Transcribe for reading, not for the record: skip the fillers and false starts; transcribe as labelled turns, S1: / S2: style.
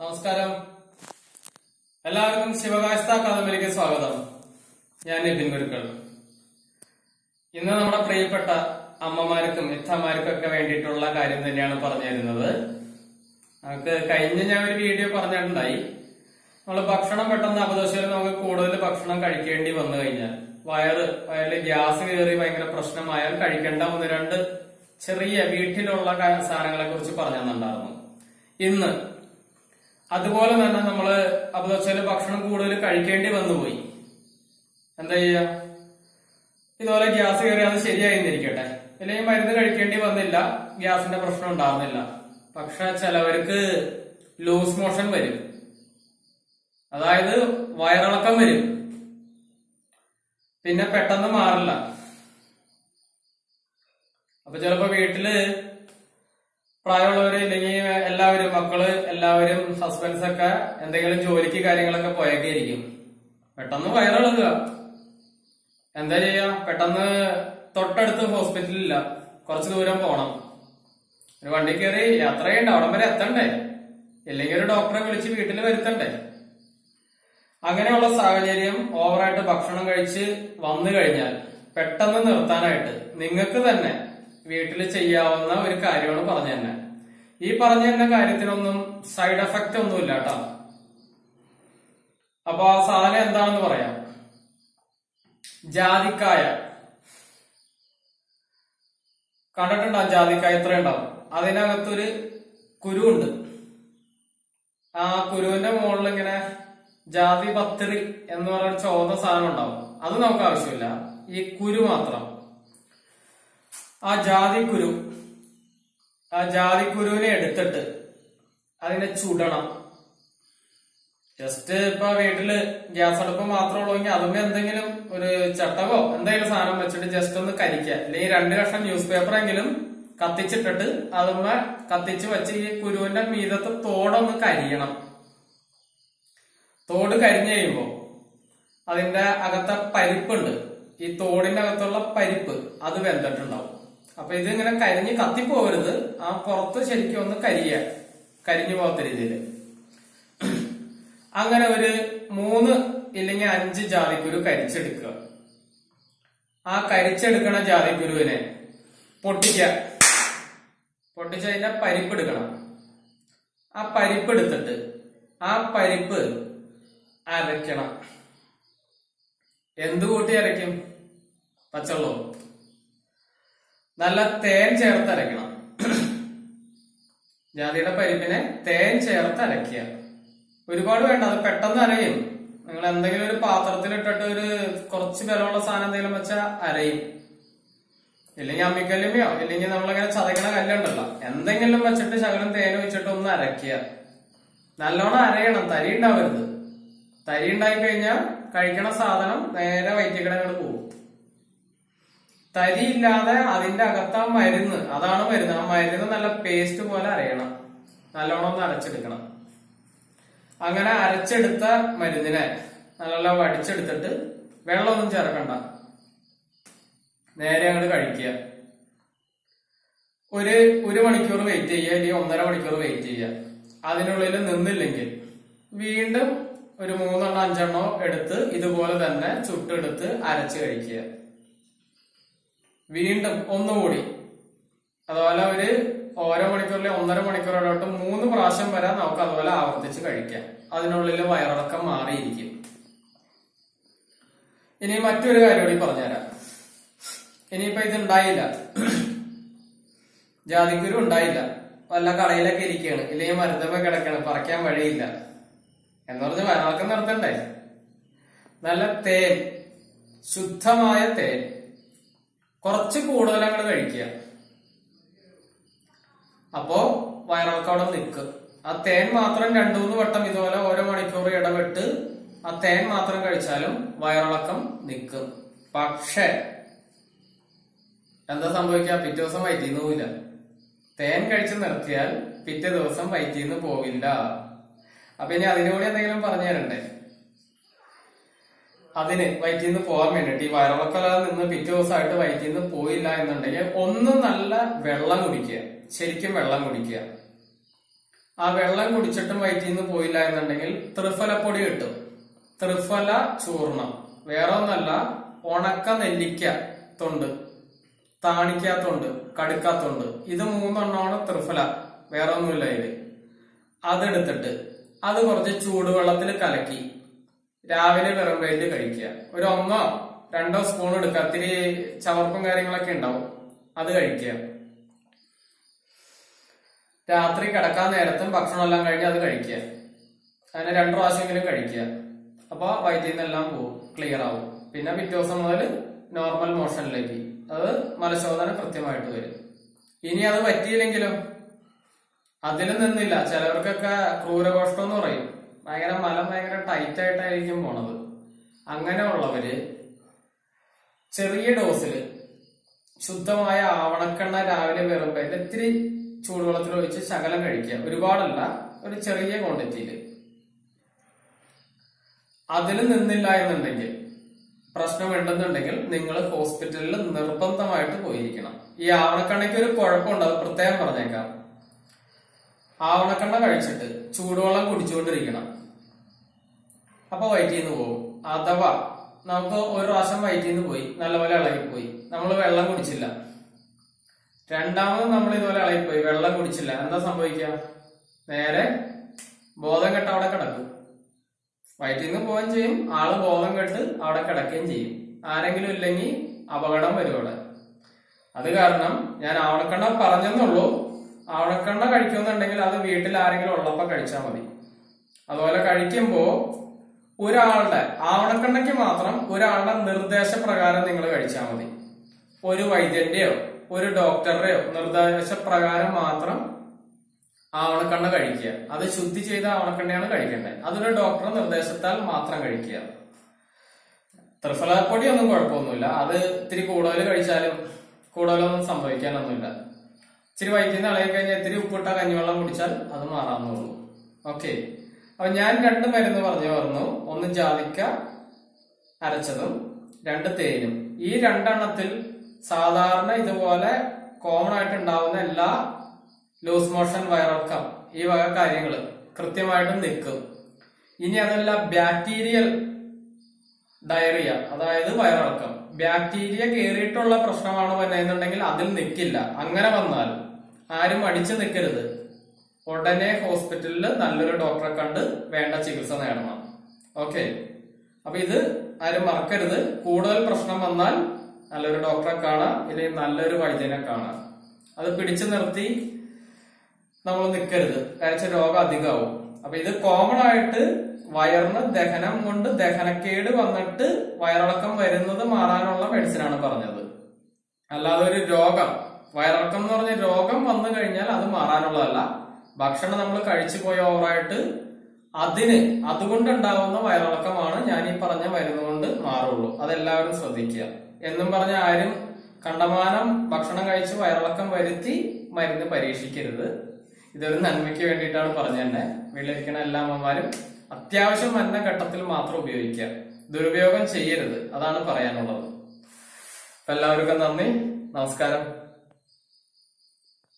S1: നമസ്കാരം. എല്ലാവർക്കും ശിവകായസ്ഥ അക്കാദമിയിലേക്ക് സ്വാഗതം. ഞാൻ നിതിൻ ഗുരുക്കൾ. ഇന്ന് നമ്മുടെ പ്രിയപ്പെട്ട അമ്മമാർക്കും ഇത്തമാർക്കും ഒക്കെ വേണ്ടിയിട്ടുള്ള കാര്യം തന്നെയാണ് പറഞ്ഞു തരുന്നത്. നമുക്ക് ഞാൻ ഒരു വീഡിയോ പറഞ്ഞിട്ടുണ്ടായി. നമ്മൾ ഭക്ഷണം പെട്ടെന്ന് അപദോഷത്തിൽ നമുക്ക് കൂടുതൽ ഭക്ഷണം കഴിക്കേണ്ടി വന്നു കഴിഞ്ഞാൽ വയറിൽ ഗ്യാസ് കയറി ഭയങ്കര പ്രശ്നമായാൽ കഴിക്കേണ്ട ഒന്ന് രണ്ട് ചെറിയ വീട്ടിലുള്ള സാധനങ്ങളെ കുറിച്ച് പറഞ്ഞു തന്നിട്ടുണ്ടായിരുന്നു. ഇന്ന് അതുപോലെ തന്നെ നമ്മള് അപദോഷത്തിൽ ഭക്ഷണം കൂടുതൽ കഴിക്കേണ്ടി വന്നുപോയി. എന്താ ചെയ്യാ? ഇതുപോലെ ഗ്യാസ് കയറി അത് ശരിയായിരിക്കട്ടെ, അല്ലെങ്കിൽ മരുന്ന് കഴിക്കേണ്ടി വന്നില്ല, ഗ്യാസിന്റെ പ്രശ്നം ഉണ്ടാവുന്നില്ല. പക്ഷെ ചിലവർക്ക് ലൂസ് മോഷൻ വരും, അതായത് വയറിളക്കം വരും, പിന്നെ പെട്ടെന്ന് മാറില്ല. അപ്പൊ ചിലപ്പോ വീട്ടില് പ്രായമുള്ളവര് ഇല്ലെങ്കിൽ എല്ലാവരും മക്കള് എല്ലാവരും ഹസ്ബൻഡ്സ് ഒക്കെ എന്തെങ്കിലും ജോലിക്ക് കാര്യങ്ങളൊക്കെ പോയൊക്കെ ഇരിക്കും. പെട്ടെന്ന് വയറിളകുക, എന്താ ചെയ്യാ? പെട്ടെന്ന് തൊട്ടടുത്ത് ഹോസ്പിറ്റലില്ല, കുറച്ചു ദൂരം പോണം, ഒരു വണ്ടി കയറി യാത്ര ചെയ്യണ്ട, അവിടം വരെ എത്തണ്ടേ, ഇല്ലെങ്കിൽ ഒരു ഡോക്ടറെ വിളിച്ച് വീട്ടിൽ വരുത്തണ്ടേ. അങ്ങനെയുള്ള സാഹചര്യം ഓവറായിട്ട് ഭക്ഷണം കഴിച്ച് വന്നു കഴിഞ്ഞാൽ പെട്ടെന്ന് നിർത്താനായിട്ട് നിങ്ങൾക്ക് തന്നെ വീട്ടിൽ ചെയ്യാവുന്ന ഒരു കാര്യമാണ് പറഞ്ഞു തന്നെ. ഈ പറഞ്ഞു തന്നെ കാര്യത്തിനൊന്നും സൈഡ് എഫക്റ്റ് ഒന്നുമില്ല കേട്ടോ. അപ്പൊ ആ സാധനം എന്താണെന്ന് പറയാം. ജാതിക്കായ കണ്ടിട്ടുണ്ടാവും. ജാതിക്കായ ഇത്ര ഉണ്ടാവും, അതിനകത്തൊരു കുരുവുണ്ട്. ആ കുരുവിന്റെ മുകളിൽ ഇങ്ങനെ ജാതി പത്രി എന്ന് പറയുന്ന ചുവന്ന സാധനം ഉണ്ടാവും. അത് നമുക്ക് ആവശ്യമില്ല, ഈ കുരു മാത്രം. ആ ജാതിക്കുരുവിനെ എടുത്തിട്ട് അതിനെ ചുടണം. ജസ്റ്റ് ഇപ്പൊ വീട്ടില് ഗ്യാസ് അടുപ്പ് മാത്രമേ ഉള്ളൂവെങ്കിൽ അതുമ്മേ എന്തെങ്കിലും ഒരു ചട്ടകോ എന്തെങ്കിലും സാധനം വെച്ചിട്ട് ജസ്റ്റ് ഒന്ന് കരിക്കുക, അല്ലെങ്കിൽ 2 കഷ്ണം ന്യൂസ് പേപ്പർ എങ്കിലും കത്തിച്ചിട്ടിട്ട് അതുമ്മ കത്തിച്ച് വെച്ച് ഈ കുരുവിന്റെ മീതത്തെ തോടൊന്ന് കരിയണം. തോട് കരിഞ്ഞു കഴിയുമ്പോ അതിന്റെ അകത്തെ പരിപ്പുണ്ട്, ഈ തോടിന്റെ അകത്തുള്ള പരിപ്പ് അത് വെന്തിട്ടുണ്ടാവും. അപ്പൊ ഇതിങ്ങനെ കരിഞ്ഞ് കത്തിപ്പോകരുത്, ആ പുറത്ത് ശരിക്കും ഒന്ന് കരിഞ്ഞു പോകാത്ത രീതിയില്. അങ്ങനെ ഒരു 3 ഇല്ലെങ്കിൽ 5 ജാതിക്കുരു കരിച്ചെടുക്കുക. ആ കരിച്ചെടുക്കണ ജാതിക്കുരുവിനെ പൊട്ടിച്ചതിന്റെ പരിപ്പ് എടുക്കണം. ആ പരിപ്പ് എടുത്തിട്ട് ആ പരിപ്പ് അരയ്ക്കണം. എന്ത് കൂട്ടി അരയ്ക്കും? പച്ചവെള്ളം, നല്ല തേൻ ചേർത്ത് അരയ്ക്കണം. ജാതിയുടെ പരിപ്പിനെ തേൻ ചേർത്ത് അരയ്ക്കുക. ഒരുപാട് വേണ്ട, അത് പെട്ടെന്ന് അരയും. നിങ്ങൾ എന്തെങ്കിലും ഒരു പാത്രത്തിലിട്ടിട്ട് ഒരു കുറച്ച് ബലമുള്ള സാധനം എന്തെങ്കിലും വെച്ചാൽ അരയും. ഇല്ലെങ്കിൽ അമ്മിക്കല്ലുമയോ ഇല്ലെങ്കിൽ നമ്മളിങ്ങനെ ചതക്കണ കല്ലുണ്ടല്ലോ, എന്തെങ്കിലും വെച്ചിട്ട് ശകലം തേൻ വെച്ചിട്ട് ഒന്ന് അരയ്ക്കുക. നല്ലോണം അരയണം, തരി ഉണ്ടാവരുത്. തരി ഉണ്ടായി കഴിഞ്ഞാൽ കഴിക്കണ സാധനം നേരെ വയറ്റിക്കിടങ്ങൾ പോകും. തരി ഇല്ലാതെ അതിന്റെ അകത്ത് ആ മരുന്ന്, അതാണ് മരുന്ന്. ആ മരുന്ന് നല്ല പേസ്റ്റ് പോലെ അരയണം, നല്ലോണം ഒന്ന് അരച്ചെടുക്കണം. അങ്ങനെ അരച്ചെടുത്ത മരുന്നിനെ നല്ല വടിച്ചെടുത്തിട്ട് വെള്ളമൊന്നും ചേർക്കണ്ട, നേരെ അങ്ങോട്ട് കഴിക്കുക. ഒരു മണിക്കൂർ വെയിറ്റ് ചെയ്യുക, അല്ലെങ്കിൽ 1.5 മണിക്കൂർ വെയിറ്റ് ചെയ്യുക. അതിനുള്ളിൽ നിന്നില്ലെങ്കിൽ വീണ്ടും ഒരു 3 എണ്ണോ 5 എണ്ണോ എടുത്ത് ഇതുപോലെ തന്നെ ചുട്ടെടുത്ത് അരച്ച് കഴിക്കുക. വീണ്ടും ഒന്നുകൂടി അതുപോലെ ഓരോ മണിക്കൂറിലെ 1.5 മണിക്കൂറോട്ട് 3 പ്രാവശ്യം വരെ നമുക്ക് അതുപോലെ ആവർത്തിച്ച് കഴിക്കാം. അതിനുള്ളിൽ വയറിളക്കം മാറിയിരിക്കും. ഇനി മറ്റൊരു കാര്യം കൂടി പറഞ്ഞുതരാം. ഇനിയിപ്പോ ഇതുണ്ടായില്ല, ജാതിക്കുരു ഉണ്ടായില്ല, വല്ല കടയിലൊക്കെ ഇരിക്കുകയാണ്, ഇല്ലെങ്കിൽ മരുന്നൊക്കെ കിടക്കാണ്, പറിക്കാൻ വഴിയില്ല എന്ന് പറഞ്ഞ് വയറിളക്കം നിർത്തണ്ടേ? നല്ല തേൻ, ശുദ്ധമായ തേൻ കുറച്ച് കൂടുതൽ അങ്ങോട്ട് കഴിക്കുക. അപ്പോ വയറിളക്കം അവിടെ നിൽക്കും. ആ തേൻ മാത്രം 2-3 വട്ടം ഇതുപോലെ ഓരോ മണിക്കൂർ ഇടവിട്ട് ആ തേൻ മാത്രം കഴിച്ചാലും വയറിളക്കം നിൽക്കും. പക്ഷെ എന്താ സംഭവിക്കുക? പിറ്റേ ദിവസം വയറ്റിന്ന് പോവില്ല. തേൻ കഴിച്ച് നിർത്തിയാൽ പിറ്റേ ദിവസം വയറ്റിന്ന് പോവില്ല. അപ്പൊ ഇനി അതിനുകൂടി എന്തെങ്കിലും പറഞ്ഞു തരണ്ടേ? അതിന് വയറ്റിന്ന് പോകാൻ വേണ്ടിട്ട് ഈ വയറിളക്കല്ലാതെ നിന്ന് പിറ്റേ ദിവസമായിട്ട് വയറ്റിന്ന് പോയില്ല എന്നുണ്ടെങ്കിൽ ഒന്ന് നല്ല വെള്ളം കുടിക്കുക, ശരിക്കും വെള്ളം കുടിക്കുക. ആ വെള്ളം കുടിച്ചിട്ടും വയറ്റിൽ നിന്ന് പോയില്ല എന്നുണ്ടെങ്കിൽ ത്രിഫലപ്പൊടി കിട്ടും. ത്രിഫല ചൂർണം വേറെ ഒന്നല്ല, ഉണക്ക നെല്ലിക്ക തൊണ്ട്, താണിക്കാത്തൊണ്ട്, കടുക്കാത്തൊണ്ട്, ഇത് 3 ത്രിഫല, വേറെ ഒന്നുമില്ല ഇത്. അതെടുത്തിട്ട് അത് കുറച്ച് ചൂടുവെള്ളത്തിൽ കലക്കി രാവിലെ വെറും വയറ്റിൽ കഴിക്കുക. ഒരു 1-2 സ്പൂൺ എടുക്കുക. ഇത്തിരി ചവർപ്പും കാര്യങ്ങളൊക്കെ ഉണ്ടാവും, അത് കഴിക്കുക. രാത്രി കിടക്കാൻ നേരത്തും ഭക്ഷണം എല്ലാം കഴിഞ്ഞ് അത് കഴിക്കുക. അങ്ങനെ 2 പ്രാവശ്യമെങ്കിലും കഴിക്കുക. അപ്പൊ വയറ്റിൽ നിന്നെല്ലാം പോവും, ക്ലിയർ ആവും. പിന്നെ പിറ്റേ ദിവസം മുതൽ നോർമൽ മോഷനിലേക്ക്, അത് മലശോധന കൃത്യമായിട്ട് വരും. ഇനി അത് പറ്റിയില്ലെങ്കിലും അതിൽ നിന്നില്ല. ചിലവർക്കൊക്കെ ക്രൂരകോഷ്ടം എന്ന് പറയും, മലം ഭയങ്കര ടൈറ്റ് ആയിട്ടായിരിക്കും പോണത്. അങ്ങനെയുള്ളവര് ചെറിയ ഡോസിൽ ശുദ്ധമായ ആവണക്കെണ്ണ രാവിലെ വരുമ്പോ ഇത്തിരി ചൂടുവെള്ളത്തിൽ ഒഴിച്ച് ശകലം കഴിക്കുക. ഒരുപാടല്ല, ഒരു ചെറിയ ക്വാണ്ടിറ്റിയില്. അതിൽ നിന്നില്ല എന്നുണ്ടെങ്കിൽ, പ്രശ്നം ഉണ്ടെന്നുണ്ടെങ്കിൽ നിങ്ങൾ ഹോസ്പിറ്റലിൽ നിർബന്ധമായിട്ട് പോയിരിക്കണം. ഈ ആവണക്കെണ്ണയ്ക്ക് ഒരു കുഴപ്പമുണ്ട്, അത് പ്രത്യേകം പറഞ്ഞേക്കാം. ആവണക്കെണ്ണ കഴിച്ചിട്ട് ചൂടുവെള്ളം കുടിച്ചുകൊണ്ടിരിക്കണം. അപ്പൊ വയറ്റിൽ നിന്ന് പോകും. അഥവാ നമുക്ക് ഒരു പ്രാവശ്യം വയറ്റിൽ നിന്ന് പോയി, നല്ലപോലെ ഇളകിപ്പോയി, നമ്മൾ വെള്ളം കുടിച്ചില്ല. രണ്ടാമത് നമ്മൾ ഇതുപോലെ ഇളകിപ്പോയി, വെള്ളം കുടിച്ചില്ല, എന്താ സംഭവിക്കുക? നേരെ ബോധം കെട്ട് അവിടെ കിടക്കും. വയറ്റിൽ നിന്ന് പോവുകയും ചെയ്യും, ആള് ബോധം കെട്ട് അവിടെ കിടക്കുകയും ചെയ്യും. ആരെങ്കിലും ഇല്ലെങ്കിൽ അപകടം വരും അവിടെ. അത് കാരണം ഞാൻ ആവണക്കെണ്ണ പറഞ്ഞെന്നുള്ളൂ. ആവണക്കെണ്ണ കഴിക്കുന്നുണ്ടെങ്കിൽ അത് വീട്ടിൽ ആരെങ്കിലും ഉള്ളപ്പോ കഴിച്ചാൽ മതി. അതുപോലെ കഴിക്കുമ്പോ ഒരാളുടെ ആവണക്കെണ്ണയ്ക്ക് മാത്രം ഒരാളുടെ നിർദ്ദേശപ്രകാരം നിങ്ങൾ കഴിച്ചാൽ മതി. ഒരു വൈദ്യന്റെയോ ഒരു ഡോക്ടറുടെയോ നിർദ്ദേശപ്രകാരം മാത്രം ആവണക്കെണ്ണ കഴിക്കുക. അത് ശുദ്ധി ചെയ്ത ആവണക്കെണ്ണയാണ് കഴിക്കേണ്ടത്. അതൊരു ഡോക്ടറുടെ നിർദ്ദേശത്താൽ മാത്രം കഴിക്കുക. ത്രിഫലപ്പൊടി ഒന്നും കുഴപ്പമൊന്നുമില്ല, അത് ഇത്തിരി കൂടുതൽ കഴിച്ചാലും കൂടുതലൊന്നും സംഭവിക്കാനൊന്നുമില്ല. ഇച്ചിരി വയറ്റിൽ നിന്ന് ഇളകി കഴിഞ്ഞാൽ ഇത്തിരി ഉപ്പിട്ട കഞ്ഞിവെള്ളം കുടിച്ചാൽ അത് മാറാവുന്നുള്ളൂ. ഓക്കെ, അപ്പൊ ഞാൻ 2 മരുന്ന് പറഞ്ഞു. ഒന്ന് ജാതിക്ക അരച്ചതും 2 തേനും. ഈ 2 എണ്ണത്തിൽ സാധാരണ ഇതുപോലെ കോമൺ ആയിട്ട് ഉണ്ടാവുന്ന എല്ലാ ലൂസ് മോഷൻ, വയറിളക്കം, ഈ വക കാര്യങ്ങൾ കൃത്യമായിട്ടും നിൽക്കും. ഇനി അതല്ല ബാക്ടീരിയൽ ഡയറിയ, അതായത് വയറിളക്കം, ബാക്ടീരിയ കയറിയിട്ടുള്ള പ്രശ്നമാണ് വരുന്നതെന്നുണ്ടെങ്കിൽ അതിൽ നിൽക്കില്ല. അങ്ങനെ വന്നാൽ ആരും അടിച്ചു നിൽക്കരുത്. ഉടനെ ഹോസ്പിറ്റലിൽ നല്ലൊരു ഡോക്ടറെ കണ്ട് വേണ്ട ചികിത്സ നേടണം. ഓക്കെ, അപ്പൊ ഇത് ആരും മറക്കരുത്. കൂടുതൽ പ്രശ്നം വന്നാൽ നല്ലൊരു ഡോക്ടറെ കാണാം, ഇല്ലെങ്കിൽ നല്ലൊരു വൈദ്യനെ കാണാം. അത് പിടിച്ചു നിർത്തി നമ്മൾ നിൽക്കരുത്, കാരണം രോഗം അധികമാവും. അപ്പൊ ഇത് കോമൺ ആയിട്ട് വയറിന് ദഹനം കൊണ്ട് ദഹനക്കേട് വന്നിട്ട് വയറിളക്കം വരുന്നത് മാറാനുള്ള മെഡിസിനാണ് പറഞ്ഞത്. അല്ലാതെ ഒരു രോഗം, വയറിളക്കം എന്ന് പറഞ്ഞ രോഗം വന്നു കഴിഞ്ഞാൽ അത് മാറാനുള്ളതല്ല. ഭക്ഷണം നമ്മൾ കഴിച്ചു പോയ ഓവറായിട്ട് അതുകൊണ്ടുണ്ടാവുന്ന വയറിളക്കമാണ് ഞാൻ ഈ പറഞ്ഞ മരുന്ന് കൊണ്ട് മാറുള്ളൂ. അതെല്ലാവരും ശ്രദ്ധിക്കുക. എന്നും പറഞ്ഞ ആരും കണ്ടമാനം ഭക്ഷണം കഴിച്ച് വയറിളക്കം വരുത്തി മരുന്ന് പരീക്ഷിക്കരുത്. ഇതൊരു നന്മയ്ക്ക് വേണ്ടിയിട്ടാണ് പറഞ്ഞു തന്നെ. വീട്ടിലിരിക്കുന്ന എല്ലാ അമ്മമാരും അത്യാവശ്യം വരുന്ന ഘട്ടത്തിൽ മാത്രം ഉപയോഗിക്കുക, ദുരുപയോഗം ചെയ്യരുത്. അതാണ് പറയാനുള്ളത്. എല്ലാവർക്കും നന്ദി, നമസ്കാരം.